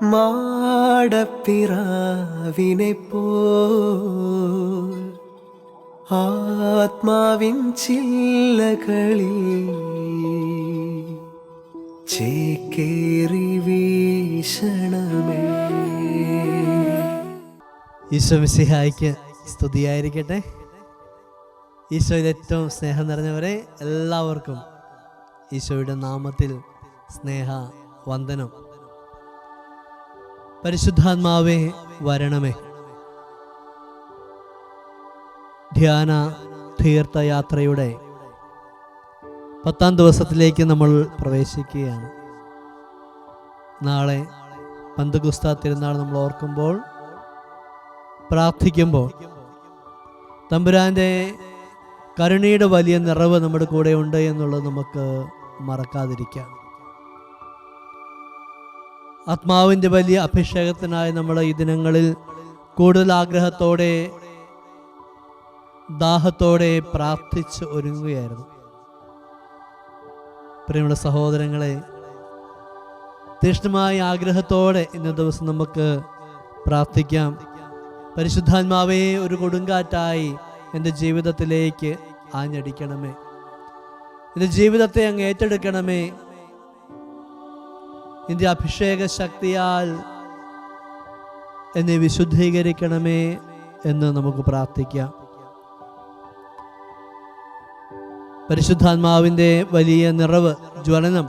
മാടപ്പിറാവിനെ പോൽ ആത്മാവിൻ ചില്ലകളിൽ ചേക്കേറി വീശണമേ. ഈശോ മിശിഹായ്ക്ക് സ്തുതിയായിരിക്കട്ടെ. ഈശോയിൽ ഏറ്റവും സ്നേഹം നിറഞ്ഞവരെ എല്ലാവർക്കും ഈശോയുടെ നാമത്തിൽ സ്നേഹ വന്ദനം. പരിശുദ്ധാത്മാവേ വരണമേ. ധ്യാന തീർത്ഥയാത്രയുടെ 10ാം ദിവസത്തിലേക്ക് നമ്മൾ പ്രവേശിക്കുകയാണ്. നാളെ പന്തക്കുസ്ത തിരുനാൾ നമ്മൾ ഓർക്കുമ്പോൾ, പ്രാർത്ഥിക്കുമ്പോൾ തമ്പുരാൻ്റെ കരുണയുടെ വലിയ നിറവ് നമ്മുടെ കൂടെ ഉണ്ട് എന്നുള്ളത് നമുക്ക് മറക്കാതിരിക്കാം. ആത്മാവിൻ്റെ വലിയ അഭിഷേകത്തിനായി നമ്മൾ ഈ ദിനങ്ങളിൽ കൂടുതൽ ആഗ്രഹത്തോടെ ദാഹത്തോടെ പ്രാർത്ഥിച്ച് ഒരുങ്ങുകയായിരുന്നു. പ്രിയമുള്ള സഹോദരങ്ങളെ, തീക്ഷ്ണമായ ആഗ്രഹത്തോടെ ഇന്ന ദിവസം നമുക്ക് പ്രാർത്ഥിക്കാം. പരിശുദ്ധാത്മാവേ, ഒരു കൊടുങ്കാറ്റായി എൻ്റെ ജീവിതത്തിലേക്ക് ആഞ്ഞടിക്കണമേ. എൻ്റെ ജീവിതത്തെ അങ്ങ് ഏറ്റെടുക്കണമേ. നിന്റെ അഭിഷേക ശക്തിയാൽ എന്നെ വിശുദ്ധീകരിക്കണമേ എന്ന് നമുക്ക് പ്രാർത്ഥിക്കാം. പരിശുദ്ധാത്മാവിൻ്റെ വലിയ നിറവ്, ജ്വലനം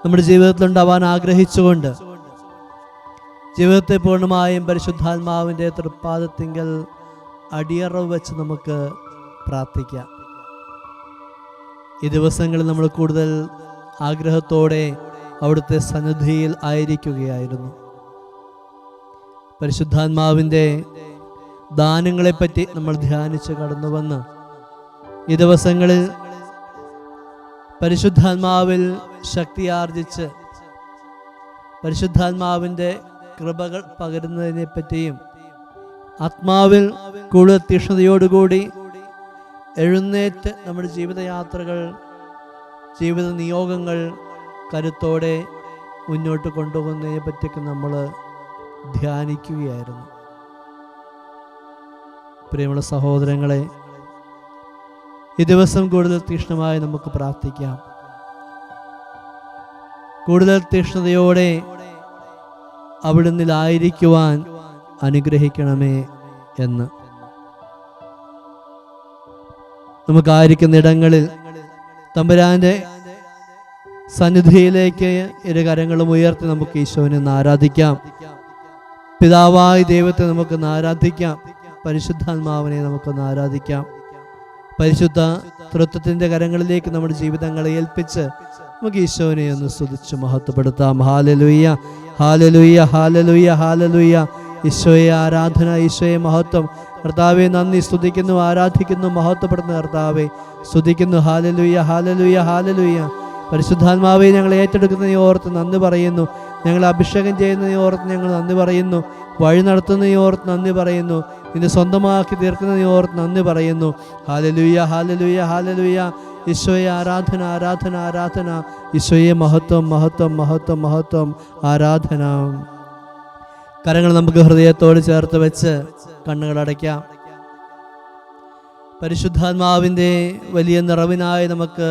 നമ്മുടെ ജീവിതത്തിലുണ്ടാവാൻ ആഗ്രഹിച്ചുകൊണ്ട് ജീവിതത്തെ പൂർണ്ണമായും പരിശുദ്ധാത്മാവിൻ്റെ തൃപ്പാദത്തിങ്കൽ അടിയറവ് വെച്ച് നമുക്ക് പ്രാർത്ഥിക്കാം. ഈ ദിവസങ്ങളിൽ നമ്മൾ കൂടുതൽ ആഗ്രഹത്തോടെ അവിടുത്തെ സന്നിധിയിൽ ആയിരിക്കുകയായിരുന്നു. പരിശുദ്ധാത്മാവിൻ്റെ ദാനങ്ങളെപ്പറ്റി നമ്മൾ ധ്യാനിച്ച് കടന്നു വന്ന് ഈ ദിവസങ്ങളിൽ പരിശുദ്ധാത്മാവിൽ ശക്തിയാർജിച്ച് പരിശുദ്ധാത്മാവിൻ്റെ കൃപകൾ പകരുന്നതിനെ പറ്റിയും ആത്മാവിൽ കൂടുതൽ തീക്ഷ്ണതയോടുകൂടി എഴുന്നേറ്റ് നമ്മുടെ ജീവിതയാത്രകൾ, ജീവിത നിയോഗങ്ങൾ കരുത്തോടെ മുന്നോട്ട് കൊണ്ടുപോകുന്നതിനെ പറ്റിയൊക്കെ നമ്മൾ ധ്യാനിക്കുകയായിരുന്നു. പ്രിയമുള്ള സഹോദരങ്ങളെ, ഈ ദിവസം കൂടുതൽ തീക്ഷ്ണമായി നമുക്ക് പ്രാർത്ഥിക്കാം. കൂടുതൽ തീക്ഷ്ണതയോടെ അവിടുന്നിലായിരിക്കുവാൻ അനുഗ്രഹിക്കണമേ എന്ന്. നമുക്കായിരിക്കുന്ന ഇടങ്ങളിൽ തമ്പുരാന്റെ സന്നിധിയിലേക്ക് ഇരു കരങ്ങളും ഉയർത്തി നമുക്ക് ഈശോനെ ആരാധിക്കാം. പിതാവായ ദൈവത്തെ നമുക്ക് ആരാധിക്കാം. പരിശുദ്ധാത്മാവിനെ നമുക്ക് ആരാധിക്കാം. പരിശുദ്ധ തൃത്വത്തിന്റെ കരങ്ങളിലേക്ക് നമ്മുടെ ജീവിതങ്ങളെ ഏൽപ്പിച്ച് നമുക്ക് ഈശോനെ ഒന്ന് സ്തുതിച്ച് മഹത്വപ്പെടുത്താം. ഹാലലുയ്യ, ഹാലലുയ്യ, ഹാലലുയ്യ, ഹാലലുയ്യ. ഈശോയെ ആരാധന, ഈശോയെ മഹത്വം. കർത്താവെ നന്ദി, സ്തുതിക്കുന്നു, ആരാധിക്കുന്നു, മഹത്വപ്പെടുന്ന കർത്താവെ സ്തുതിക്കുന്നു. ഹാലലുയ്യ, ഹാലലുയ്യ, ഹാലലുയ്യ. പരിശുദ്ധാത്മാവെ, ഞങ്ങളെ ഏറ്റെടുക്കുന്നതിനെ ഓർത്ത് നന്ദി പറയുന്നു. ഞങ്ങളെ അഭിഷേകം ചെയ്യുന്നതിനെ ഓർത്ത് ഞങ്ങൾ നന്ദി പറയുന്നു. വഴി നടത്തുന്നതിനെ ഓർത്ത് നന്ദി പറയുന്നു. നിന്നെ സ്വന്തമാക്കി തീർക്കുന്നതിനെ ഓർത്ത് നന്ദി പറയുന്നു. ഹാലലുയ്യ, ഹാലലുയ്യ, ഹാലലുയ്യ. ഈശോയെ ആരാധന, ആരാധന, ആരാധന. ഈശോയെ മഹത്വം, മഹത്വം, മഹത്വം, മഹത്വം, ആരാധന. കരങ്ങൾ നമുക്ക് ഹൃദയത്തോട് ചേർത്ത് വെച്ച് കണ്ണുകൾ അടയ്ക്കാം. പരിശുദ്ധാത്മാവിൻ്റെ വലിയ നിറവിനായി നമുക്ക്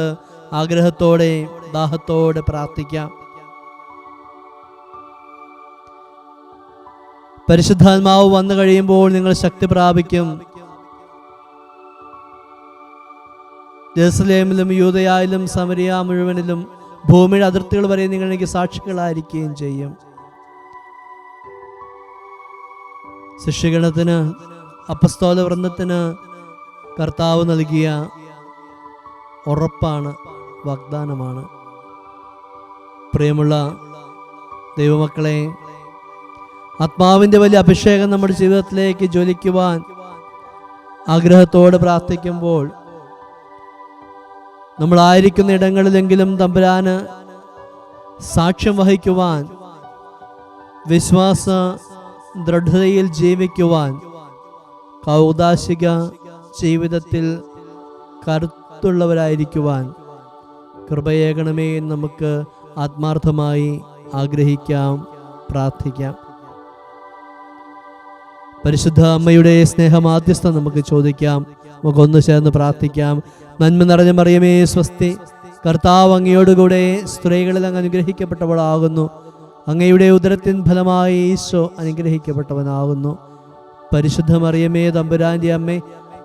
ആഗ്രഹത്തോടെ ദാഹത്തോടെ പ്രാർത്ഥിക്കാം. പരിശുദ്ധാത്മാവ് വന്നു കഴിയുമ്പോൾ നിങ്ങൾ ശക്തി പ്രാപിക്കും. ജെറുസലേമിലും യൂദയായിലും സമരിയ മുഴുവനിലും ഭൂമിയുടെ അതിർത്തികൾ വരെ നിങ്ങൾ എനിക്ക് സാക്ഷികളായിരിക്കുകയും ചെയ്യും. ശിഷ്യഗണത്തിന്, അപ്പസ്തോല വൃന്ദത്തിന് കർത്താവ് നൽകിയ ഉറപ്പാണ്, വാഗ്ദാനമാണ്. പ്രിയമുള്ള ദൈവമക്കളെ, ആത്മാവിൻ്റെ വലിയ അഭിഷേകം നമ്മുടെ ജീവിതത്തിലേക്ക് ജ്വലിക്കുവാൻ ആഗ്രഹത്തോടെ പ്രാർത്ഥിക്കുമ്പോൾ നമ്മളായിരിക്കുന്ന ഇടങ്ങളിലെങ്കിലും തമ്പുരാന് സാക്ഷ്യം വഹിക്കുവാൻ, വിശ്വാസ ദൃഢതയിൽ ജീവിക്കുവാൻ, കൗദാശിക ജീവിതത്തിൽ കരുത്തുള്ളവരായിരിക്കുവാൻ കൃപയേകണമേ എന്ന് നമുക്ക് ആത്മാർത്ഥമായി ആഗ്രഹിക്കാം, പ്രാർത്ഥിക്കാം. പരിശുദ്ധ അമ്മയുടെ സ്നേഹമാധ്യസ്ഥം നമുക്ക് ചോദിക്കാം. നമുക്കൊന്ന് ചേർന്ന് പ്രാർത്ഥിക്കാം. നന്മ നിറഞ്ഞ മറിയമേ സ്വസ്തി, കർത്താവ് അങ്ങയോടുകൂടെ സ്ത്രീകളിൽ അങ്ങ് അനുഗ്രഹിക്കപ്പെട്ടവളാകുന്നു. അങ്ങയുടെ ഉദരത്തിൻ ഫലമായി ഈശോ അനുഗ്രഹിക്കപ്പെട്ടവനാകുന്നു. പരിശുദ്ധ മറിയമേ തമ്പുരാൻ്റെ അമ്മേ,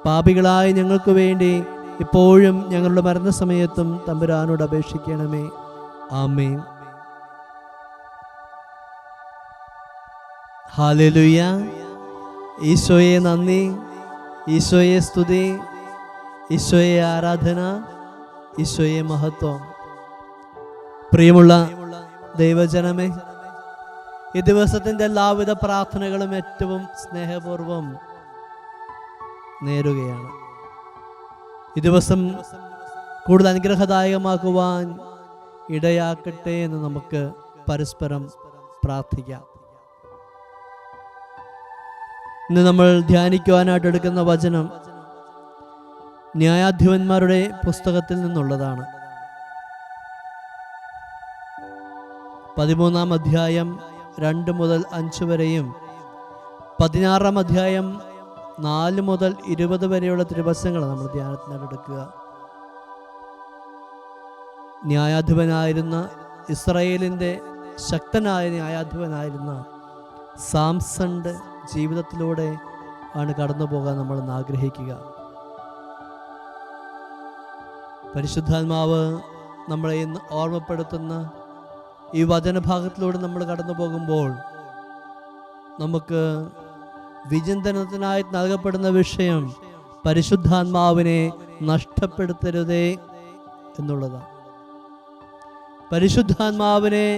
പാപികളായ ഞങ്ങൾക്ക് വേണ്ടി ഇപ്പോഴും ഞങ്ങളുടെ മരണസമയത്തും തമ്പുരാനോട് അപേക്ഷിക്കണമേ. ആമേൻ. ഹല്ലേലൂയ. ഈശോയെ നന്ദി, ഈശോയെ സ്തുതി, ഈശോയെ ആരാധന, ഈശോയെ മഹത്വം. പ്രിയമുള്ള ദൈവജനമേ, ഈ ദിവസത്തിൻ്റെ എല്ലാവിധ പ്രാർത്ഥനകളും ഏറ്റവും സ്നേഹപൂർവം നേരുകയാണ്. ഈ ദിവസം കൂടുതൽ അനുഗ്രഹദായകമാക്കുവാൻ ഇടയാക്കട്ടെ എന്ന് നമുക്ക് പരസ്പരം പ്രാർത്ഥിക്കാം. ഇന്ന് നമ്മൾ ധ്യാനിക്കുവാനായിട്ട് എടുക്കുന്ന വചനം ന്യായാധിപന്മാരുടെ പുസ്തകത്തിൽ നിന്നുള്ളതാണ്. 13-ാം അധ്യായം 2 മുതൽ 5 വരെയും 16-ാം അധ്യായം 4 മുതൽ 20 വരെയുള്ള തിരുവചനങ്ങൾ നമ്മൾ ധ്യാനത്തിനായിട്ട് എടുക്കുക. ന്യായാധിപനായിരുന്ന, ഇസ്രായേലിൻ്റെ ശക്തനായ ന്യായാധിപനായിരുന്ന സാംസന്റെ ജീവിതത്തിലൂടെ ആണ് കടന്നു പോകാൻ നമ്മൾ ഇന്ന് ആഗ്രഹിക്കുക. പരിശുദ്ധാത്മാവ് നമ്മളെ ഇന്ന് ഓർമ്മപ്പെടുത്തുന്ന ഈ വചനഭാഗത്തിലൂടെ നമ്മൾ കടന്നു പോകുമ്പോൾ നമുക്ക് വിചിന്തനത്തിനായി നൽകപ്പെടുന്ന വിഷയം പരിശുദ്ധാത്മാവിനെ നഷ്ടപ്പെടുത്തരുതേ എന്നുള്ളതാണ്. പരിശുദ്ധാത്മാവിനെ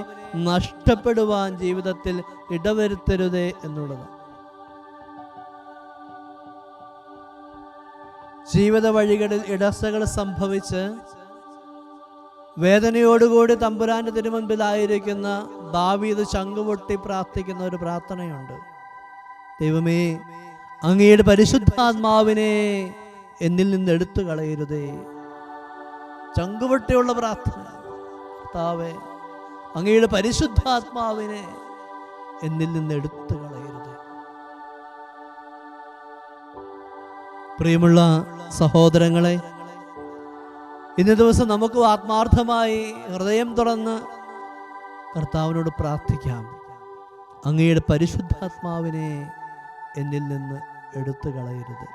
നഷ്ടപ്പെടുവാൻ ജീവിതത്തിൽ ഇടവരുത്തരുതേ എന്നുള്ളതാണ്. ജീവിത വഴികളിൽ ഇടർച്ചകൾ സംഭവിച്ച് വേദനയോടുകൂടി തമ്പുരാന്റെ തിരുമുൻപിലായിരിക്കുന്ന ദാവീദ് ചങ്കുപൊട്ടി പ്രാർത്ഥിക്കുന്ന ഒരു പ്രാർത്ഥനയുണ്ട്. ദൈവമേ, അങ്ങയുടെ പരിശുദ്ധാത്മാവിനെ എന്നിൽ നിന്ന് എടുത്തു കളയരുതേ. ചങ്കുപൊട്ടിയുള്ള പ്രാർത്ഥന. കർത്താവേ, അങ്ങയുടെ പരിശുദ്ധാത്മാവിനെ എന്നിൽ നിന്ന് എടുത്തു കളയരുത്. പ്രിയമുള്ള സഹോദരങ്ങളെ, ഇന്നേ ദിവസം നമുക്ക് ആത്മാർത്ഥമായി ഹൃദയം തുറന്ന് കർത്താവിനോട് പ്രാർത്ഥിക്കാം. അങ്ങയുടെ പരിശുദ്ധാത്മാവിനെ എന്നിൽ നിന്ന് എടുത്തു കളയരുത്.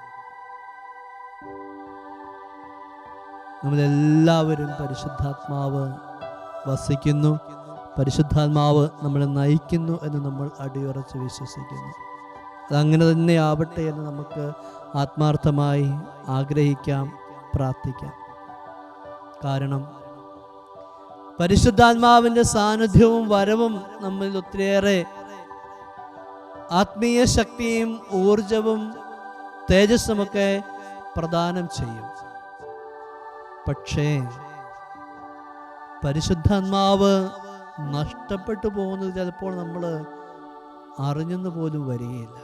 നമ്മളെല്ലാവരും പരിശുദ്ധാത്മാവ് വസിക്കുന്നു, പരിശുദ്ധാത്മാവ് നമ്മളെ നയിക്കുന്നു എന്ന് നമ്മൾ അടിയുറച്ച് വിശ്വസിക്കുന്നു. അതങ്ങനെ തന്നെ ആവട്ടെ എന്ന് നമുക്ക് ആത്മാർത്ഥമായി ആഗ്രഹിക്കാം, പ്രാർത്ഥിക്കാം. കാരണം പരിശുദ്ധാത്മാവിൻ്റെ സാന്നിധ്യവും വരവും നമ്മിൽ ഒത്തിരിയേറെ ആത്മീയ ശക്തിയും ഊർജവും തേജസ്സുമൊക്കെ പ്രദാനം ചെയ്യും. പക്ഷേ പരിശുദ്ധാത്മാവ് നഷ്ടപ്പെട്ടു പോകുന്നത് ചിലപ്പോൾ നമ്മൾ അറിഞ്ഞെന്ന് പോലും വരികയില്ല.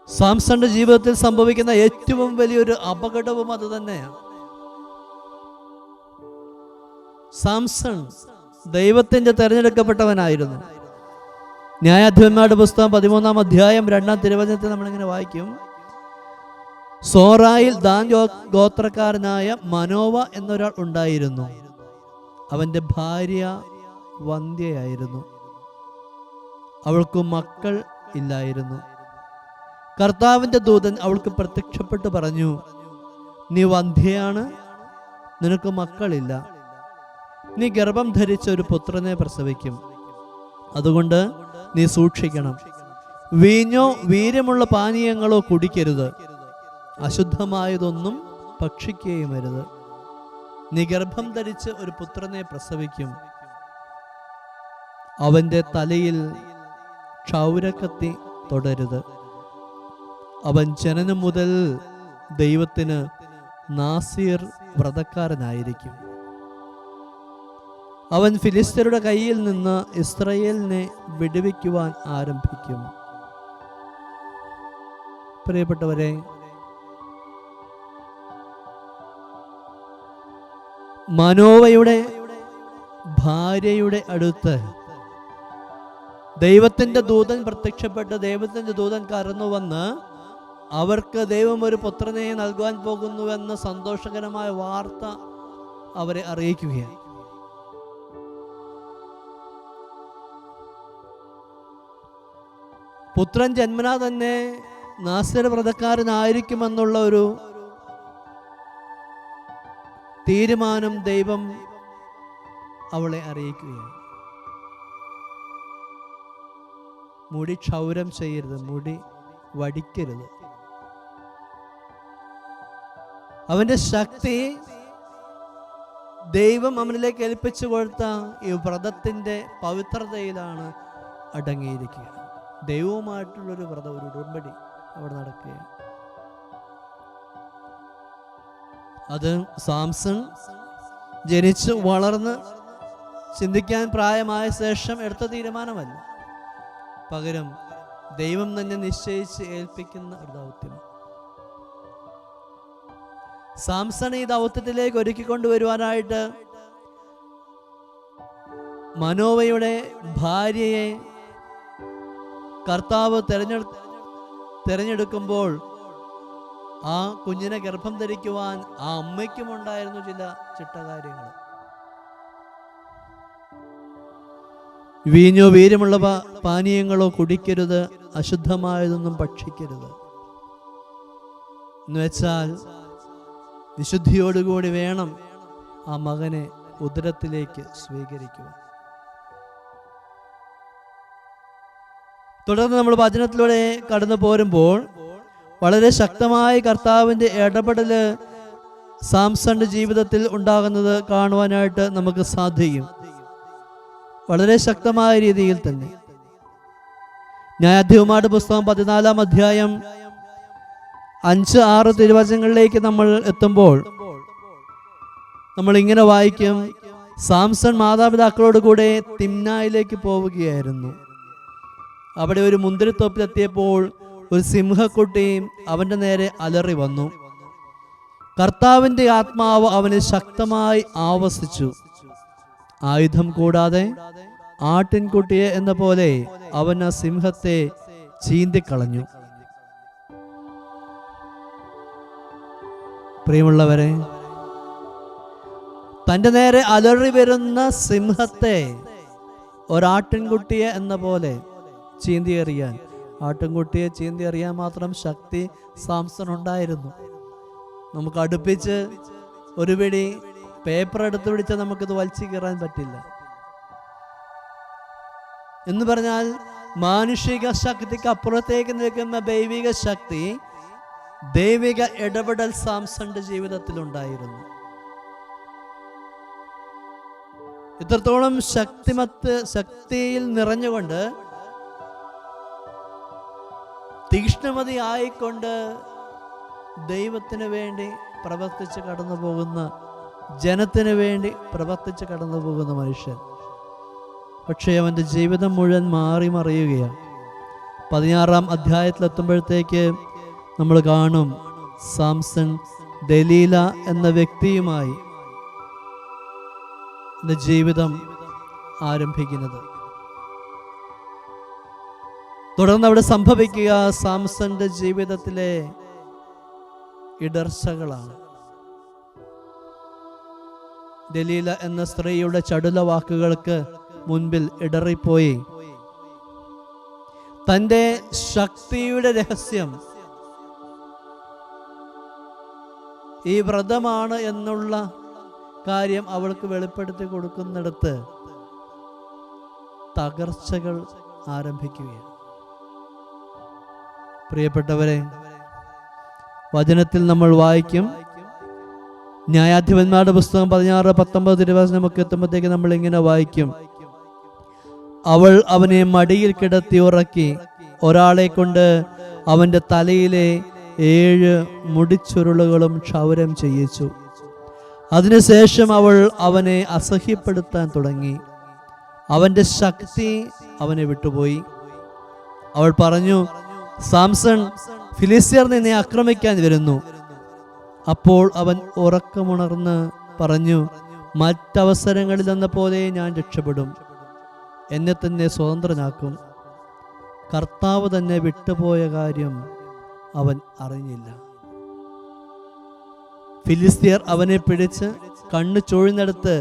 സാംസന്റെ ജീവിതത്തിൽ സംഭവിക്കുന്ന ഏറ്റവും വലിയൊരു അപകടവും അത് തന്നെയാണ്. സാംസൺ ദൈവത്തിന്റെ തെരഞ്ഞെടുക്കപ്പെട്ടവനായിരുന്നു. ന്യായാധിപന്മാരുടെ പുസ്തകം 13-ാം അധ്യായം 2-ാം തിരുവചനത്തിൽ നമ്മളിങ്ങനെ വായിക്കും. സോറായിൽ ദാൻ ഗോത്രക്കാരനായ മനോവ എന്നൊരാൾ ഉണ്ടായിരുന്നു. അവന്റെ ഭാര്യ വന്ധ്യയായിരുന്നു, അവൾക്ക് മക്കൾ ഇല്ലായിരുന്നു. കർത്താവിന്റെ ദൂതൻ അവൾക്ക് പ്രത്യക്ഷപ്പെട്ട് പറഞ്ഞു, നീ വന്ധ്യയാണ്, നിനക്ക് മക്കളില്ല, നീ ഗർഭം ധരിച്ച ഒരു പുത്രനെ പ്രസവിക്കും. അതുകൊണ്ട് നീ സൂക്ഷിക്കണം, വീഞ്ഞോ വീര്യമുള്ള പാനീയങ്ങളോ കുടിക്കരുത്, അശുദ്ധമായതൊന്നും ഭക്ഷിക്കുകയും അരുത്. നീ ഗർഭം ധരിച്ച് ഒരു പുത്രനെ പ്രസവിക്കും. അവന്റെ തലയിൽ ക്ഷൗരക്കത്തി തൊടരുത്. അവൻ ജനനം മുതൽ ദൈവത്തിന് നാസീർ വ്രതക്കാരനായിരിക്കും. അവൻ ഫിലിസ്ത്യരുടെ കയ്യിൽ നിന്ന് ഇസ്രായേലിനെ വിടുവിക്കുവാൻ ആരംഭിക്കും. പ്രിയപ്പെട്ടവരെ, മനോവയുടെ ഭാര്യയുടെ അടുത്ത് ദൈവത്തിൻ്റെ ദൂതൻ പ്രത്യക്ഷപ്പെട്ട് ദൈവത്തിൻ്റെ ദൂതൻ കടന്നു വന്ന് അവർക്ക് ദൈവം ഒരു പുത്രനെ നൽകുവാൻ പോകുന്നുവെന്ന സന്തോഷകരമായ വാർത്ത അവരെ അറിയിക്കുകയാണ്. പുത്രൻ ജന്മനാ തന്നെ നാസർ വ്രതക്കാരനായിരിക്കുമെന്നുള്ള ഒരു തീരുമാനം ദൈവം അവളെ അറിയിക്കുകയാണ്. മുടി ക്ഷൗരം ചെയ്യരുത്, മുടി വടിക്കരുത്. അവന്റെ ശക്തി ദൈവം അവനിലേക്ക് ഏൽപ്പിച്ചു കൊടുത്ത ഈ വ്രതത്തിന്റെ പവിത്രതയിലാണ് അടങ്ങിയിരിക്കുക. ദൈവവുമായിട്ടുള്ളൊരു വ്രതം, ഒരു ഉടമ്പടി അവിടെ നടക്കുകയാണ്. അത് സാംസൺ ജനിച്ച് വളർന്ന് ചിന്തിക്കാൻ പ്രായമായ ശേഷം എടുത്ത തീരുമാനമല്ല, പകരം ദൈവം തന്നെ നിശ്ചയിച്ച് ഏൽപ്പിക്കുന്ന ഒരു ദൗത്യമാണ്. സാംസൺ ഈ ദൗത്യത്തിലേക്ക് ഒരുക്കിക്കൊണ്ടുവരുവാനായിട്ട് മനോവയുടെ ഭാര്യയെ കർത്താവ് തിരഞ്ഞെടുക്കുമ്പോൾ ആ കുഞ്ഞിനെ ഗർഭം ധരിക്കുവാൻ ആ അമ്മയ്ക്കും ഉണ്ടായിരുന്നു ചില ചിട്ടകാര്യങ്ങൾ. വീഞ്ഞോ വീര്യമുള്ള പാനീയങ്ങളോ കുടിക്കരുത്, അശുദ്ധമായതൊന്നും ഭക്ഷിക്കരുത്. എന്നുവെച്ചാൽ വിശുദ്ധിയോടുകൂടി വേണം ആ മകനെ ഉദരത്തിലേക്ക് സ്വീകരിക്കുവാൻ. തുടർന്ന് നമ്മൾ വചനത്തിലൂടെ കടന്നു പോരുമ്പോൾ വളരെ ശക്തമായ കർത്താവിൻ്റെ ഇടപെടൽ സാംസന്റെ ജീവിതത്തിൽ ഉണ്ടാകുന്നത് കാണുവാനായിട്ട് നമുക്ക് സാധിക്കും. വളരെ ശക്തമായ രീതിയിൽ തന്നെ. ന്യായാധിപന്മാരുടെ പുസ്തകം 14-ാം അധ്യായം 5-6 തിരുവചനങ്ങളിലേക്ക് നമ്മൾ എത്തുമ്പോൾ നമ്മൾ ഇങ്ങനെ വായിക്കും: സാംസൺ മാതാപിതാക്കളോട് കൂടെ തിമ്നായിലേക്ക് പോവുകയായിരുന്നു. അവിടെ ഒരു മുന്തിരിത്തോപ്പിലെത്തിയപ്പോൾ ഒരു സിംഹക്കുട്ടി അവന്റെ നേരെ അലറി വന്നു. കർത്താവിന്റെ ആത്മാവ് അവനെ ശക്തമായി ആവസിച്ചു. ആയുധം കൂടാതെ ആട്ടിൻകുട്ടിയെ എന്ന പോലെ അവൻ ആ സിംഹത്തെ ചീന്തിക്കളഞ്ഞു. പ്രിയമുള്ളവരെ, തൻ്റെ നേരെ അലറി വരുന്ന സിംഹത്തെ ഒരാട്ടിൻകുട്ടിയെ എന്ന പോലെ ചീന്തി എറിയാൻ, ആട്ടിൻകുട്ടിയെ ചീന്തി എറിയാൻ മാത്രം ശക്തി സാംസൺ ഉണ്ടായിരുന്നു. നമുക്ക് അടുപ്പിച്ച് ഒരു പിടി പേപ്പർ എടുത്ത് പിടിച്ചാൽ നമുക്കിത് വലിച്ചു കീറാൻ പറ്റില്ല. എന്ന് പറഞ്ഞാൽ മാനുഷിക ശക്തിക്ക് അപ്പുറത്തേക്ക് നിൽക്കുന്ന ദൈവിക ശക്തി, ദൈവിക ഇടപെടൽ സാംസന്റെ ജീവിതത്തിൽ ഉണ്ടായിരുന്നു. ഇത്രത്തോളം ശക്തിയിൽ നിറഞ്ഞുകൊണ്ട് തീക്ഷ്ണമതി ആയിക്കൊണ്ട് ദൈവത്തിന് വേണ്ടി പ്രവർത്തിച്ച് കടന്നു പോകുന്ന, ജനത്തിന് വേണ്ടി പ്രവർത്തിച്ച് കടന്നു പോകുന്ന മനുഷ്യൻ. പക്ഷേ അവൻ്റെ ജീവിതം മുഴുവൻ മാറി മറിയുകയാണ്. 16-ാം അധ്യായത്തിലെത്തുമ്പോഴത്തേക്ക് നമ്മൾ കാണും സാംസൺ ദലീല എന്ന വ്യക്തിയുമായി ജീവിതം ആരംഭിക്കുന്നത്. തുടർന്ന് അവിടെ സംഭവിക്കുക സാംസന്റെ ജീവിതത്തിലെ ഇടർച്ചകളാണ്. ദലീല എന്ന സ്ത്രീയുടെ ചടുല വാക്കുകൾക്ക് മുൻപിൽ ഇടറിപ്പോയി തൻ്റെ ശക്തിയുടെ രഹസ്യം ഈ വ്രതമാണ് എന്നുള്ള കാര്യം അവൾക്ക് വെളിപ്പെടുത്തി കൊടുക്കുന്നിടത്ത് തകർച്ചകൾ ആരംഭിക്കുകയാണ്. പ്രിയപ്പെട്ടവരെ, വചനത്തിൽ നമ്മൾ വായിക്കും, ന്യായാധിപന്മാരുടെ പുസ്തകം 16-19 തിരുവചനമൊക്കെ എത്തുമ്പോഴത്തേക്ക് നമ്മൾ ഇങ്ങനെ വായിക്കും: അവൾ അവനെ മടിയിൽ കിടത്തി ഉറക്കി ഒരാളെ കൊണ്ട് അവന്റെ തലയിലെ 7 മുടിച്ചുരുളുകളും ക്ഷൗരം ചെയ്യിച്ചു. അതിനുശേഷം അവൾ അവനെ അസഹ്യപ്പെടുത്താൻ തുടങ്ങി. അവന്റെ ശക്തി അവനെ വിട്ടുപോയി. അവൾ പറഞ്ഞു: സാംസൺ, ഫിലിസ്ത്യർ നിന്നെ ആക്രമിക്കാൻ വരുന്നു. അപ്പോൾ അവൻ ഉറക്കമുണർന്ന് പറഞ്ഞു: മറ്റവസരങ്ങളിൽ എന്ന പോലെ ഞാൻ രക്ഷപ്പെടും. എന്നെ തന്നെ സ്വതന്ത്രനാക്കും. കർത്താവ് തന്നെ വിട്ടുപോയ കാര്യം അവൻ അറിഞ്ഞില്ല. ഫിലിസ്തീയർ അവനെ പിടിച്ച് കണ്ണ് ചൊഴിഞ്ഞെടുത്ത്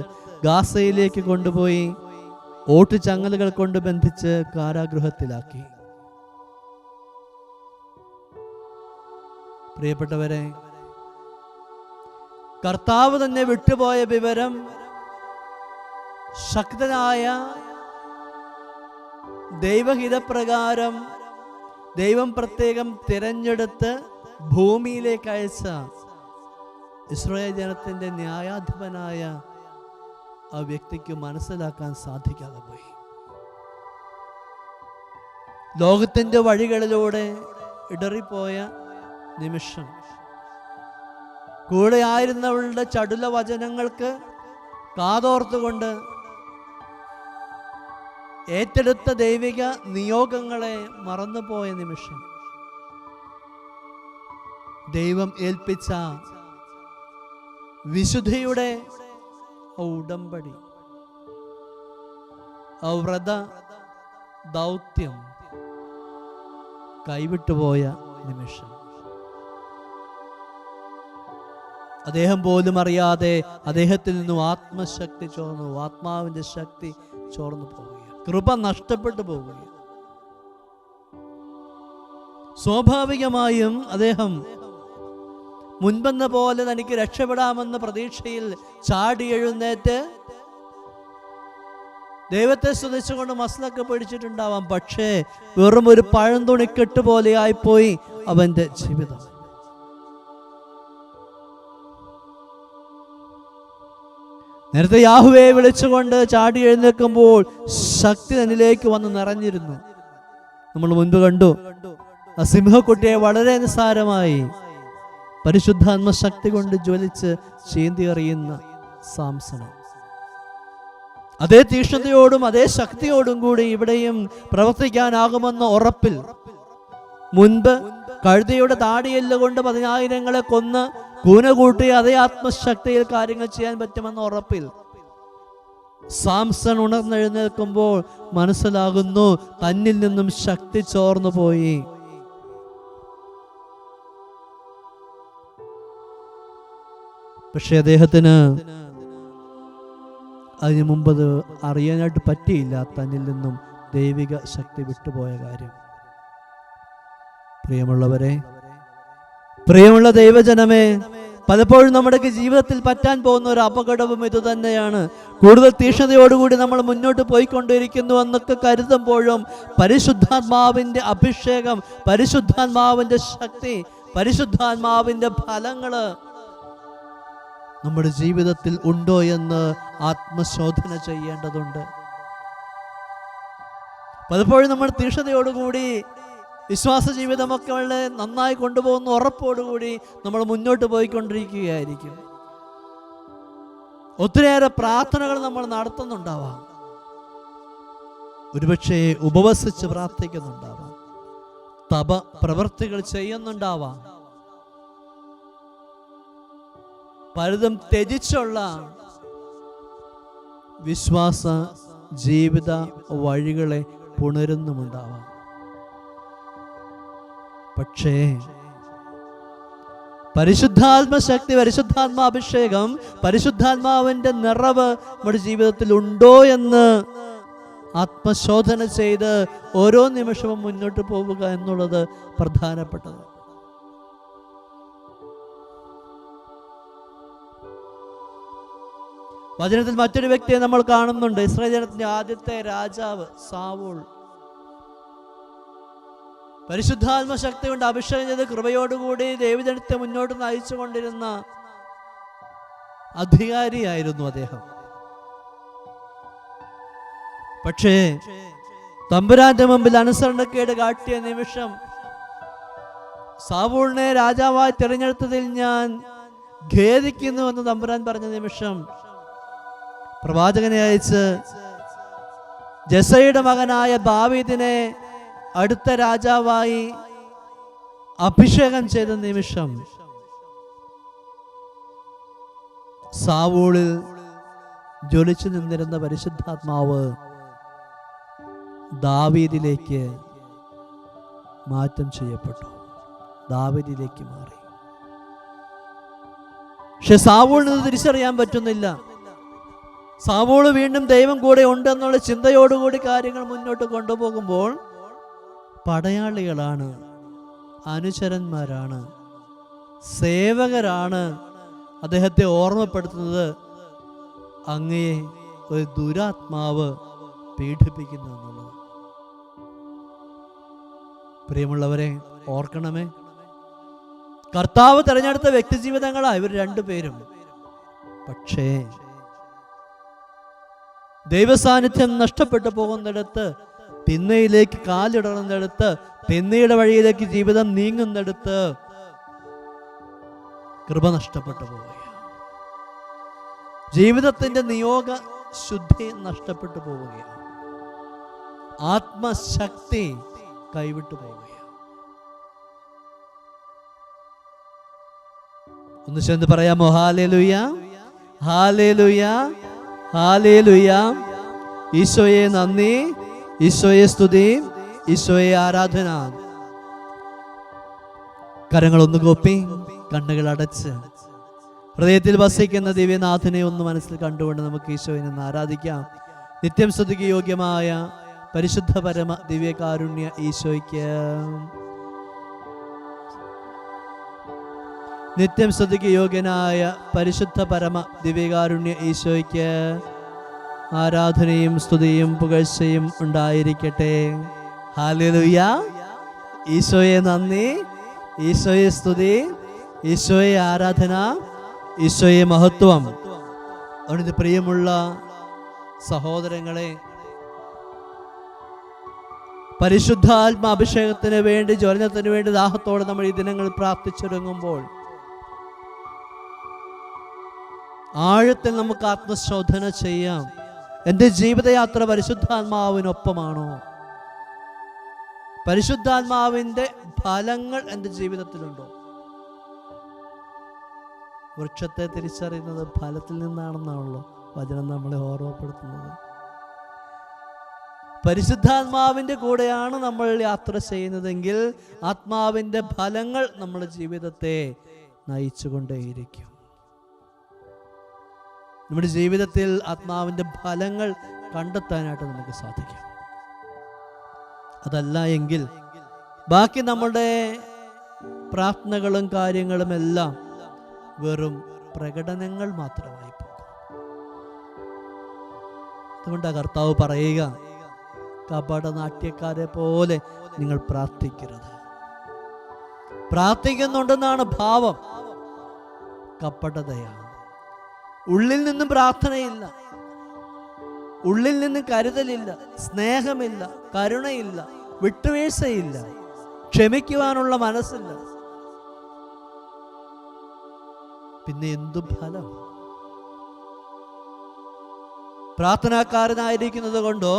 ഗാസയിലേക്ക് കൊണ്ടുപോയി ഓട്ടുചങ്ങലുകൾ കൊണ്ട് ബന്ധിച്ച് കാരാഗൃഹത്തിലാക്കി. പ്രിയപ്പെട്ടവരെ, കർത്താവ് തന്നെ വിട്ടുപോയ വിവരം ശക്തനായ ദൈവഹിതപ്രകാരം ദൈവം പ്രത്യേകം തിരഞ്ഞെടുത്ത് ഭൂമിയിലേക്ക് അയച്ച ഇസ്രായേൽ ജനത്തിന്റെ ന്യായാധിപനായ ആ വ്യക്തിക്ക് മനസ്സിലാക്കാൻ സാധിക്കാതെ പോയി. ലോകത്തിന്റെ വഴികളിലൂടെ ഇടറിപ്പോയ നിമിഷം, കൂടെ ആയിരുന്നവളുടെ ചടുല വചനങ്ങൾക്ക് കാതോർത്തുകൊണ്ട് ഏറ്റെടുത്ത ദൈവിക നിയോഗങ്ങളെ മറന്നുപോയ നിമിഷം, ദൈവം ഏൽപ്പിച്ച വിശുദ്ധിയുടെ ഉടമ്പടി, വ്രത ദൗത്യം കൈവിട്ടുപോയ നിമിഷം, അദ്ദേഹം പോലും അറിയാതെ അദ്ദേഹത്തിൽ നിന്നും ആത്മശക്തി ചോർന്നു, ആത്മാവിന്റെ ശക്തി ചോർന്നു പോവുകയാണ്. കൃപ നഷ്ടപ്പെട്ടു പോവുകയാണ്. സ്വാഭാവികമായും അദ്ദേഹം മുൻപെന്ന പോലെ തനിക്ക് രക്ഷപ്പെടാമെന്ന പ്രതീക്ഷയിൽ ചാടി എഴുന്നേറ്റ് ദൈവത്തെ സ്തുതിച്ചുകൊണ്ട് മസ്ലൊക്കെ പിടിച്ചിട്ടുണ്ടാവാം. പക്ഷേ വെറും ഒരു പഴന്തുണിക്കെട്ട് പോലെ ആയിപ്പോയി അവന്റെ ജീവിതം. നേരത്തെ യാഹുവെ വിളിച്ചുകൊണ്ട് ചാടി എഴുന്നേൽക്കുമ്പോൾ ശക്തി തന്നിലേക്ക് വന്ന് നിറഞ്ഞിരുന്നു. നമ്മൾ മുൻപ് കണ്ടു, ആ സിംഹക്കുട്ടിയെ വളരെ നിസ്സാരമായി പരിശുദ്ധാത്മശക്തി കൊണ്ട് ജ്വലിച്ച് ചീന്തി എറിയുന്ന സാംസൺ. അതേ തീക്ഷ്ണതയോടും അതേ ശക്തിയോടും കൂടി ഇവിടെയും പ്രവർത്തിക്കാനാകുമെന്ന ഉറപ്പിൽ, മുൻപ് കഴുതയുടെ താടിയെല്ല് കൊണ്ട് 10,000 കൊന്ന് കൂന കൂട്ടി അതേ ആത്മശക്തിയിൽ കാര്യങ്ങൾ ചെയ്യാൻ പറ്റുമെന്ന ഉറപ്പിൽ സാംസൺ ഉണർന്നെഴുന്നേൽക്കുമ്പോൾ മനസ്സിലാകുന്നു തന്നിൽ നിന്നും ശക്തി ചോർന്നു പോയി. പക്ഷെ അദ്ദേഹത്തിന് അതിനു മുമ്പ് അറിയാനായിട്ട് പറ്റിയില്ല, തന്നിൽ നിന്നും ദൈവിക ശക്തി വിട്ടുപോയ കാര്യം. പ്രിയമുള്ളവരെ, പ്രിയമുള്ള ദൈവജനമേ, പലപ്പോഴും നമ്മുടെ ജീവിതത്തിൽ പറ്റാൻ പോകുന്ന ഒരു അപകടവും ഇത് തന്നെയാണ്. കൂടുതൽ തീക്ഷ്ണതയോടുകൂടി നമ്മൾ മുന്നോട്ട് പോയിക്കൊണ്ടിരിക്കുന്നു എന്നൊക്കെ കരുതുമ്പോഴും പരിശുദ്ധാത്മാവിന്റെ അഭിഷേകം, പരിശുദ്ധാത്മാവിന്റെ ശക്തി, പരിശുദ്ധാത്മാവിന്റെ ഫലങ്ങള് നമ്മുടെ ജീവിതത്തിൽ ഉണ്ടോ എന്ന് ആത്മശോധന ചെയ്യേണ്ടതുണ്ട്. പലപ്പോഴും നമ്മൾ തീക്ഷ്ണതയോടുകൂടി വിശ്വാസ ജീവിതമൊക്കെ വളരെ നന്നായി കൊണ്ടുപോകുന്ന ഉറപ്പോടുകൂടി നമ്മൾ മുന്നോട്ട് പോയിക്കൊണ്ടിരിക്കുകയായിരിക്കും. ഒത്തിരിയേറെ പ്രാർത്ഥനകൾ നമ്മൾ നടത്തുന്നുണ്ടാവാം, ഒരുപക്ഷെ ഉപവസിച്ച് പ്രാർത്ഥിക്കുന്നുണ്ടാവാം, തപ പ്രവൃത്തികൾ ചെയ്യുന്നുണ്ടാവാം, പലതും ത്യജിച്ചുള്ള വിശ്വാസ ജീവിത വഴികളെ പുണരുന്നുമുണ്ടാവാം. പക്ഷേ പരിശുദ്ധാത്മശക്തി, പരിശുദ്ധാത്മാഭിഷേകം, പരിശുദ്ധാത്മാവിന്റെ നിറവ് നമ്മുടെ ജീവിതത്തിൽ ഉണ്ടോ എന്ന് ആത്മശോധന ചെയ്ത് ഓരോ നിമിഷവും മുന്നോട്ട് പോവുക എന്നുള്ളത് പ്രധാനപ്പെട്ടത്. വചനത്തിൽ മറ്റൊരു വ്യക്തിയെ നമ്മൾ കാണുന്നുണ്ട്. ഇസ്രായേൽ ജനത്തിന്റെ ആദ്യത്തെ രാജാവ് സാവൂൾ. പരിശുദ്ധാത്മശക്തി കൊണ്ട് അഭിഷേകം ചെയ്ത് കൃപയോടുകൂടി ദൈവജനത്തെ മുന്നോട്ട് നയിച്ചു കൊണ്ടിരുന്ന അധികാരിയായിരുന്നു അദ്ദേഹം. പക്ഷേ തമ്പുരാന്റെ മുമ്പിൽ അനുസരണക്കേട് കാട്ടിയ നിമിഷം, സാവൂളിനെ രാജാവായി തിരഞ്ഞെടുത്തതിൽ ഞാൻ ഖേദിക്കുന്നുവെന്ന് തമ്പുരാൻ പറഞ്ഞ നിമിഷം, പ്രവാചകനെ അയച്ച് ജെസയുടെ മകനായ ദാവീദിനെ അടുത്ത രാജാവായി അഭിഷേകം ചെയ്ത നിമിഷം സാവൂളിൽ ജ്വലിച്ചു നിന്നിരുന്ന പരിശുദ്ധാത്മാവ് ദാവീദിലേക്ക് മാറ്റം ചെയ്യപ്പെട്ടു, ദാവീദിലേക്ക് മാറി. പക്ഷെ സാവൂളിന് തിരിച്ചറിയാൻ പറ്റുന്നില്ല. സാവൂള് വീണ്ടും ദൈവം കൂടെ ഉണ്ടെന്നുള്ള ചിന്തയോടുകൂടി കാര്യങ്ങൾ മുന്നോട്ട് കൊണ്ടുപോകുമ്പോൾ പടയാളികളാണ്, അനുചരന്മാരാണ്, സേവകരാണ് അദ്ദേഹത്തെ ഓർമ്മപ്പെടുത്തുന്നത് അങ്ങയെ ഒരു ദുരാത്മാവ് പീഡിപ്പിക്കുന്നു എന്നുള്ളത്. പ്രിയമുള്ളവരെ, ഓർക്കണമേ, കർത്താവ് തെരഞ്ഞെടുത്ത വ്യക്തി ജീവിതങ്ങളാണ് ഇവർ രണ്ടുപേരും. പക്ഷേ ദൈവസാന്നിധ്യം നഷ്ടപ്പെട്ടു പോകുന്നിടത്ത്, തിന്മയിലേക്ക് കാലിടറുന്നിടത്ത്, തിന്മയുടെ വഴിയിലേക്ക് ജീവിതം നീങ്ങുന്നിടത്ത് കൃപ നഷ്ടപ്പെട്ടു പോവുകയാണ്. ജീവിതത്തിന്റെ നിയോഗ ശുദ്ധി നഷ്ടപ്പെട്ടു പോവുകയാണ്. ആത്മശക്തി കൈവിട്ടു പോവുകയാണ്. ഒന്ന് ചേർന്ന് പറയാമോ? Hallelujah, hallelujah, hallelujah. ഈശോയെ നന്ദി, ഈശോയെ സ്തുതി, ഈശോയെ ആരാധന. കരങ്ങൾ ഒന്ന് കൂപ്പി, കണ്ണുകൾ അടച്ച്, ഹൃദയത്തിൽ വസിക്കുന്ന ദിവ്യനാഥനെ ഒന്ന് മനസ്സിൽ കണ്ടുകൊണ്ട് നമുക്ക് ഈശോയെ നിന്ന് ആരാധിക്കാം. നിത്യം സ്തുതിക്ക് യോഗ്യമായ പരിശുദ്ധ പരമ ദിവ്യകാരുണ്യ ഈശോയ്ക്ക്, നിത്യം സ്തുതിക്ക് യോഗ്യനായ പരിശുദ്ധ പരമ ദിവ്യകാരുണ്യ ഈശോയ്ക്ക് ആരാധനയും സ്തുതിയും പുകഴ്ചയും ഉണ്ടായിരിക്കട്ടെ. ഹല്ലേലൂയ. ഈശോയെ നന്ദി, ഈശോയെ സ്തുതി, ഈശോയെ ആരാധന, ഈശോയെ മഹത്വം. അവനത് പ്രിയമുള്ള സഹോദരങ്ങളെ, പരിശുദ്ധാത്മാഭിഷേകത്തിന് വേണ്ടി, ജ്വലനത്തിന് വേണ്ടി ദാഹത്തോടെ നമ്മൾ ഈ ദിനങ്ങൾ പ്രാർത്ഥിച്ചൊരുങ്ങുമ്പോൾ ആഴത്തിൽ നമുക്ക് ആത്മശോധന ചെയ്യാം. എൻ്റെ ജീവിതയാത്ര പരിശുദ്ധാത്മാവിനൊപ്പമാണോ? പരിശുദ്ധാത്മാവിൻ്റെ ഫലങ്ങൾ എൻ്റെ ജീവിതത്തിലുണ്ടോ? വൃക്ഷത്തെ തിരിച്ചറിയുന്നത് ഫലത്തിൽ നിന്നാണെന്നാണല്ലോ വചനം നമ്മളെ ഓർമ്മപ്പെടുത്തുന്നത്. പരിശുദ്ധാത്മാവിൻ്റെ കൂടെയാണ് നമ്മൾ യാത്ര ചെയ്യുന്നതെങ്കിൽ ആത്മാവിൻ്റെ ഫലങ്ങൾ നമ്മുടെ ജീവിതത്തെ നയിച്ചുകൊണ്ടേയിരിക്കും. നമ്മുടെ ജീവിതത്തിൽ ആത്മാവിൻ്റെ ഫലങ്ങൾ കണ്ടെത്താനായിട്ട് നമുക്ക് സാധിക്കും. അതല്ല എങ്കിൽ ബാക്കി നമ്മുടെ പ്രാർത്ഥനകളും കാര്യങ്ങളും എല്ലാം വെറും പ്രകടനങ്ങൾ മാത്രമായി പോകും. അതുകൊണ്ടാണ് കർത്താവ് പറയുക, കപടനാട്യക്കാരെ പോലെ നിങ്ങൾ പ്രാർത്ഥിക്കരുത്. പ്രാർത്ഥിക്കുന്നുണ്ടെന്നാണ് ഭാവം, കപടതയാണ്. ഉള്ളിൽ നിന്നും പ്രാർത്ഥനയില്ല, ഉള്ളിൽ നിന്നും കരുതലില്ല, സ്നേഹമില്ല, കരുണയില്ല, വിട്ടുവീഴ്ചയില്ല, ക്ഷമിക്കുവാനുള്ള മനസ്സില്ല. പിന്നെ എന്തു ഫലം? പ്രാർത്ഥനാക്കാരനായിരിക്കുന്നത് കൊണ്ടോ,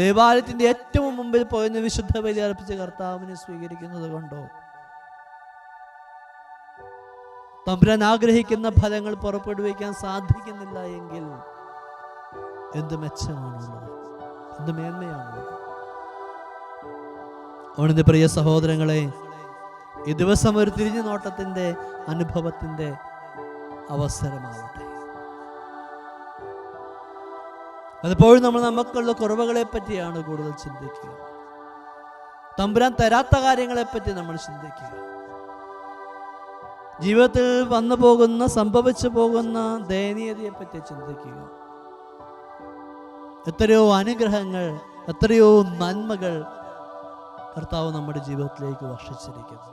ദേവാലയത്തിന്റെ ഏറ്റവും മുമ്പിൽ പോയെന്ന് വിശുദ്ധ ബലി അർപ്പിച്ച് കർത്താവിനെ സ്വീകരിക്കുന്നത് കൊണ്ടോ, തമ്പുരാൻ ആഗ്രഹിക്കുന്ന ഫലങ്ങൾ പുറപ്പെടുവിക്കാൻ സാധിക്കുന്നില്ല എങ്കിൽ എന്ത് മെച്ചമാണുള്ളത്? എന്ത് മേന്മയാണുള്ളത്? അവനെന്റെ പ്രിയ സഹോദരങ്ങളെ, ഈ ദിവസം ഒരു തിരിഞ്ഞു നോട്ടത്തിന്റെ അനുഭവത്തിന്റെ അവസരമാവട്ടെ. പലപ്പോഴും നമ്മൾ നമുക്കുള്ള കുറവുകളെ പറ്റിയാണ് കൂടുതൽ ചിന്തിക്കുക. തമ്പുരാൻ തരാത്ത കാര്യങ്ങളെ പറ്റി നമ്മൾ ചിന്തിക്കുക. ജീവിതത്തിൽ വന്നു പോകുന്ന, സംഭവിച്ചു പോകുന്ന ദയനീയതയെ പറ്റി ചിന്തിക്കുക. എത്രയോ അനുഗ്രഹങ്ങൾ, എത്രയോ നന്മകൾ കർത്താവ് നമ്മുടെ ജീവിതത്തിലേക്ക് വർഷിച്ചിരിക്കുന്നു.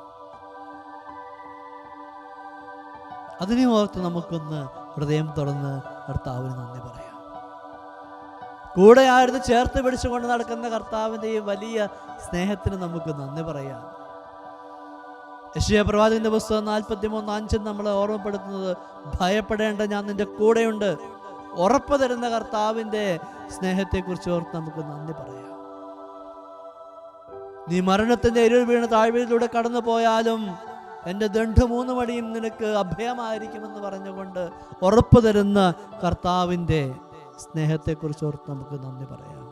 അതിനെ ഓർത്ത് നമുക്കൊന്ന് ഹൃദയം തുറന്ന് കർത്താവിന് നന്ദി പറയാം. കൂടെ ആയിരുന്നു ചേർത്ത് പിടിച്ചുകൊണ്ട് നടക്കുന്ന കർത്താവിൻ്റെ ഈ വലിയ സ്നേഹത്തിന് നമുക്ക് നന്ദി പറയാം. യെശയ്യാ പ്രവാചകന്റെ പുസ്തകം 43:5 നമ്മളെ ഓർമ്മപ്പെടുത്തുന്നത്, ഭയപ്പെടേണ്ട, ഞാൻ നിന്റെ കൂടെയുണ്ട്. ഉറപ്പ് തരുന്ന കർത്താവിൻ്റെ സ്നേഹത്തെക്കുറിച്ച് ഓർത്ത് നമുക്ക് നന്ദി പറയാം. നീ മരണത്തിന്റെ ഇരുൾ വീണ് താഴ്വരയിലൂടെ കടന്നു പോയാലും എൻ്റെ ദണ്ഡ് 3 മടിയും നിനക്ക് അഭയമായിരിക്കുമെന്ന് പറഞ്ഞുകൊണ്ട് ഉറപ്പ് തരുന്ന കർത്താവിൻ്റെ സ്നേഹത്തെക്കുറിച്ച് ഓർത്ത് നമുക്ക് നന്ദി പറയാം.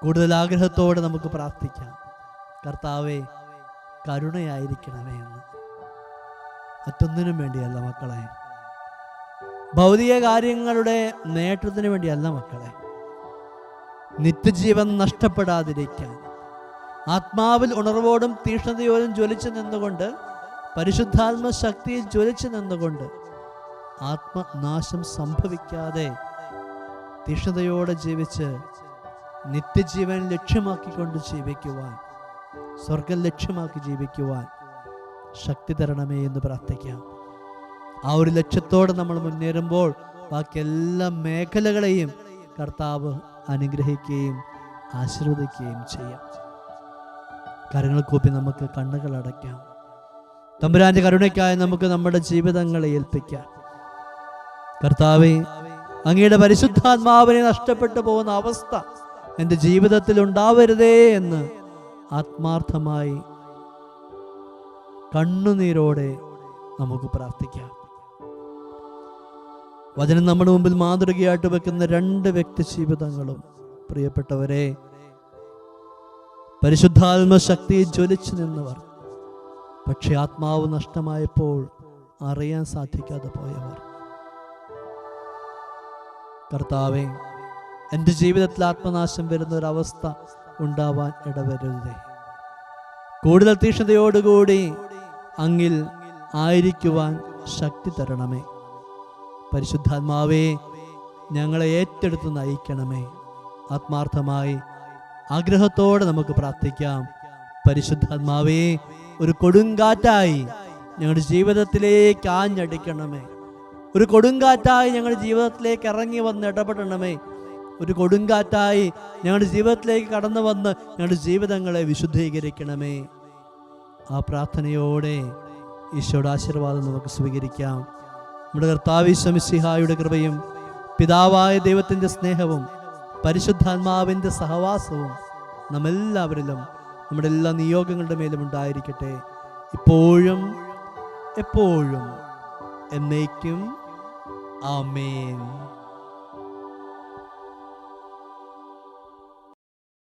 കൂടുതൽ ആഗ്രഹത്തോടെ നമുക്ക് പ്രാർത്ഥിക്കാം, കർത്താവേ കരുണയായിരിക്കണമേ എന്ന്. മറ്റൊന്നിനും വേണ്ടിയല്ല മക്കളെ, ഭൗതിക കാര്യങ്ങളുടെ നേട്ടത്തിന് വേണ്ടിയല്ല മക്കളെ, നിത്യജീവൻ നഷ്ടപ്പെടാതിരിക്കാൻ ആത്മാവിൽ ഉണർവോടും തീക്ഷ്ണതയോടും ജ്വലിച്ചു നിന്നുകൊണ്ട്, പരിശുദ്ധാത്മ ശക്തിയിൽ ജ്വലിച്ചു നിന്നുകൊണ്ട്, ആത്മനാശം സംഭവിക്കാതെ തീക്ഷ്ണതയോടെ ജീവിച്ച് നിത്യജീവൻ ലക്ഷ്യമാക്കിക്കൊണ്ട് ജീവിക്കുവാൻ, സ്വർഗം ലക്ഷ്യമാക്കി ജീവിക്കുവാൻ ശക്തി തരണമേ എന്ന് പ്രാർത്ഥിക്കാം. ആ ഒരു ലക്ഷ്യത്തോടെ നമ്മൾ മുന്നേറുമ്പോൾ ബാക്കി എല്ലാ മേഖലകളെയും കർത്താവ് അനുഗ്രഹിക്കുകയും ആശീർവദിക്കുകയും ചെയ്യാം. കരങ്ങൾ കൂപ്പി നമുക്ക് കണ്ണുകൾ അടയ്ക്കാം. തമ്പുരാന്റെ കരുണയ്ക്കായി നമുക്ക് നമ്മുടെ ജീവിതങ്ങളെ ഏൽപ്പിക്കാം. കർത്താവേ, അങ്ങയുടെ പരിശുദ്ധാത്മാവിനെ നഷ്ടപ്പെട്ടു പോകുന്ന അവസ്ഥ എൻ്റെ ജീവിതത്തിൽ ഉണ്ടാവരുതേ എന്ന് ആത്മാർത്ഥമായി കണ്ണുനീരോടെ നമുക്ക് പ്രാർത്ഥിക്കാം. വചനം നമ്മുടെ മുമ്പിൽ മാതൃകയായിട്ട് വെക്കുന്ന 2 വ്യക്തി ജീവിതങ്ങളും പ്രിയപ്പെട്ടവരെ, പരിശുദ്ധാത്മ ശക്തി ജ്വലിച്ചു നിന്നവർ, പക്ഷെ ആത്മാവ് നഷ്ടമായപ്പോൾ അറിയാൻ സാധിക്കാതെ പോയവർ. കർത്താവേ, എൻ്റെ ജീവിതത്തിൽ ആത്മനാശം വരുന്ന ഒരവസ്ഥ ഉണ്ടാവാൻ ഇടവരരുതേ. കൂടുതൽ തീക്ഷ്ണതയോടുകൂടി അങ്ങിൽ ആയിരിക്കുവാൻ ശക്തി തരണമേ. പരിശുദ്ധാത്മാവേ, ഞങ്ങളെ ഏറ്റെടുത്ത് നയിക്കണമേ. ആത്മാർത്ഥമായി ആഗ്രഹത്തോടെ നമുക്ക് പ്രാർത്ഥിക്കാം. പരിശുദ്ധാത്മാവേ, ഒരു കൊടുങ്കാറ്റായി ഞങ്ങളുടെ ജീവിതത്തിലേക്ക് ആഞ്ഞടിക്കണമേ. ഒരു കൊടുങ്കാറ്റായി ഞങ്ങളുടെ ജീവിതത്തിലേക്ക് ഇറങ്ങി വന്ന് ഇടപെടണമേ. ഒരു കൊടുങ്കാറ്റായി ഞങ്ങളുടെ ജീവിതത്തിലേക്ക് കടന്നു വന്ന് ഞങ്ങളുടെ ജീവിതങ്ങളെ വിശുദ്ധീകരിക്കണമേ. ആ പ്രാർത്ഥനയോടെ ഈശോയുടെ ആശീർവാദം നമുക്ക് സ്വീകരിക്കാം. നമ്മുടെ കർത്താവ് ഈശോ മിശിഹായുടെ കൃപയും പിതാവായ ദൈവത്തിൻ്റെ സ്നേഹവും പരിശുദ്ധാത്മാവിൻ്റെ സഹവാസവും നമ്മെല്ലാവരിലും നമ്മുടെ എല്ലാ നിയോഗങ്ങളുടെ മേലും ഉണ്ടായിരിക്കട്ടെ, ഇപ്പോഴും എപ്പോഴും എന്നേക്കും. ആമേൻ.